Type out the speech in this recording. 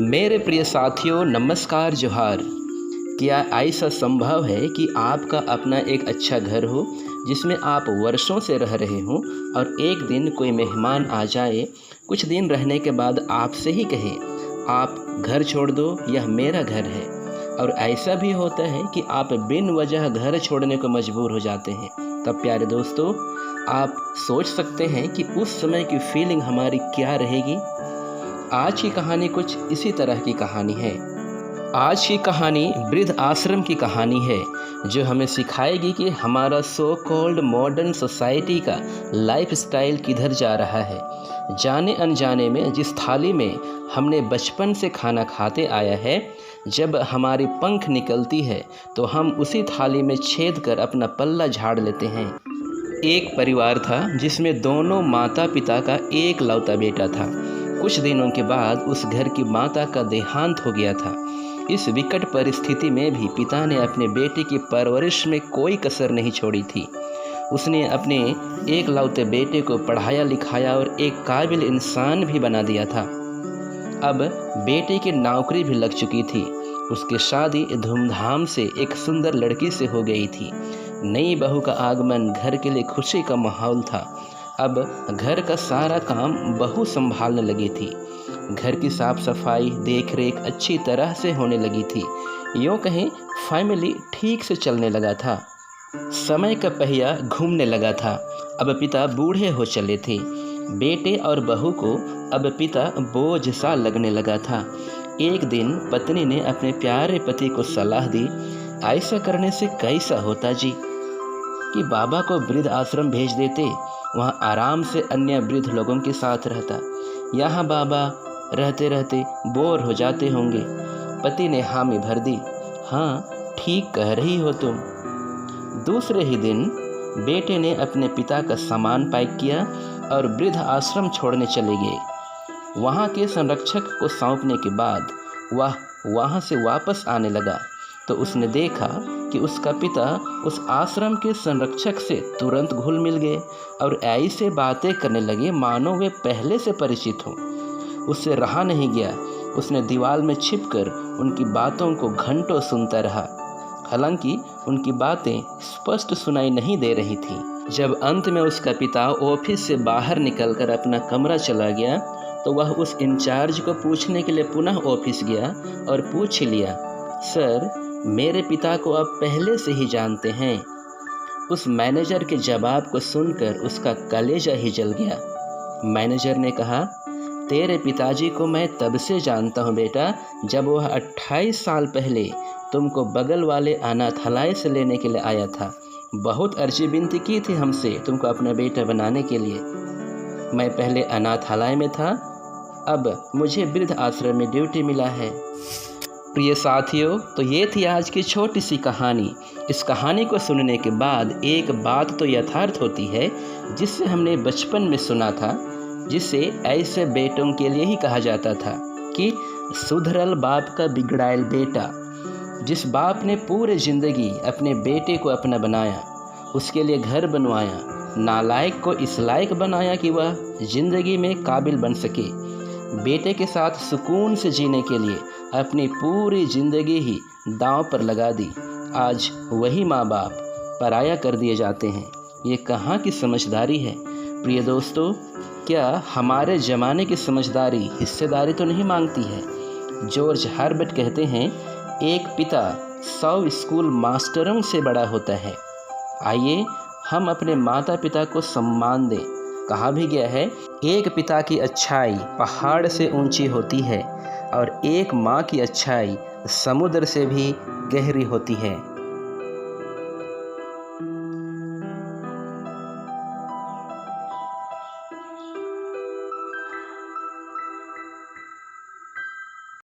मेरे प्रिय साथियों, नमस्कार, जोहार। क्या ऐसा संभव है कि आपका अपना एक अच्छा घर हो जिसमें आप वर्षों से रह रहे हों और एक दिन कोई मेहमान आ जाए, कुछ दिन रहने के बाद आपसे ही कहे, आप घर छोड़ दो, यह मेरा घर है। और ऐसा भी होता है कि आप बिन वजह घर छोड़ने को मजबूर हो जाते हैं। तब प्यारे दोस्तों, आप सोच सकते हैं कि उस समय की फीलिंग हमारी क्या रहेगी। आज की कहानी कुछ इसी तरह की कहानी है। आज की कहानी वृद्ध आश्रम की कहानी है, जो हमें सिखाएगी कि हमारा सो कॉल्ड मॉडर्न सोसाइटी का लाइफस्टाइल किधर जा रहा है। जाने अनजाने में जिस थाली में हमने बचपन से खाना खाते आया है, जब हमारी पंख निकलती है तो हम उसी थाली में छेद कर अपना पल्ला झाड़ लेते हैं। एक परिवार था जिसमें दोनों माता पिता का एक लौता बेटा था। कुछ दिनों के बाद उस घर की माता का देहांत हो गया था। इस विकट परिस्थिति में भी पिता ने अपने बेटे की परवरिश में कोई कसर नहीं छोड़ी थी। उसने अपने एक लौते बेटे को पढ़ाया लिखाया और एक काबिल इंसान भी बना दिया था। अब बेटे की नौकरी भी लग चुकी थी। उसकी शादी धूमधाम से एक सुंदर लड़की से हो गई थी। नई बहू का आगमन घर के लिए खुशी का माहौल था। अब घर का सारा काम बहू संभालने लगी थी। घर की साफ सफाई देख रेख अच्छी तरह से होने लगी थी। यूँ कहें, फैमिली ठीक से चलने लगा था। समय का पहिया घूमने लगा था। अब पिता बूढ़े हो चले थे। बेटे और बहू को अब पिता बोझ सा लगने लगा था। एक दिन पत्नी ने अपने प्यारे पति को सलाह दी, ऐसा करने से कैसा होता जी कि बाबा को वृद्ध आश्रम भेज देते, वहाँ आराम से अन्य वृद्ध लोगों के साथ रहता। यहाँ बाबा रहते रहते बोर हो जाते होंगे। पति ने हामी भर दी, हाँ ठीक कह रही हो तुम। दूसरे ही दिन बेटे ने अपने पिता का सामान पैक किया और वृद्ध आश्रम छोड़ने चले गए। वहाँ के संरक्षक को सौंपने के बाद वह वहाँ से वापस आने लगा तो उसने देखा कि उसका पिता उस आश्रम के संरक्षक से तुरंत घुल मिल गए और ऐसे बातें करने लगे मानो वे पहले से परिचित हों। उससे रहा नहीं गया। उसने दीवार में छिपकर उनकी बातों को घंटों सुनता रहा। हालांकि उनकी बातें स्पष्ट सुनाई नहीं दे रही थी। जब अंत में उसका पिता ऑफिस से बाहर निकलकर अपना कमरा चला गया तो वह उस इंचार्ज को पूछने के लिए पुनः ऑफिस गया और पूछ लिया, सर मेरे पिता को आप पहले से ही जानते हैं। उस मैनेजर के जवाब को सुनकर उसका कलेजा ही जल गया। मैनेजर ने कहा, तेरे पिताजी को मैं तब से जानता हूँ बेटा, जब वह 28 साल पहले तुमको बगल वाले अनाथालय से लेने के लिए आया था। बहुत अर्जी विनती की थी हमसे तुमको अपना बेटा बनाने के लिए। मैं पहले अनाथालय में था, अब मुझे वृद्ध आश्रम में ड्यूटी मिला है। प्रिय साथियों, तो ये थी आज की छोटी सी कहानी। इस कहानी को सुनने के बाद एक बात तो यथार्थ होती है जिससे हमने बचपन में सुना था, जिसे ऐसे बेटों के लिए ही कहा जाता था कि सुधरल बाप का बिगड़ायल बेटा। जिस बाप ने पूरे ज़िंदगी अपने बेटे को अपना बनाया, उसके लिए घर बनवाया, नालायक को इस लायक बनाया कि वह ज़िंदगी में काबिल बन सके, बेटे के साथ सुकून से जीने के लिए अपनी पूरी ज़िंदगी ही दांव पर लगा दी, आज वही माँ बाप पराया कर दिए जाते हैं। ये कहाँ की समझदारी है। प्रिय दोस्तों, क्या हमारे ज़माने की समझदारी हिस्सेदारी तो नहीं मांगती है। जॉर्ज हर्बर्ट कहते हैं, एक पिता 100 स्कूल मास्टरों से बड़ा होता है। आइए हम अपने माता पिता को सम्मान दें। कहा भी गया है, एक पिता की अच्छाई पहाड़ से ऊंची होती है और एक माँ की अच्छाई समुद्र से भी गहरी होती है।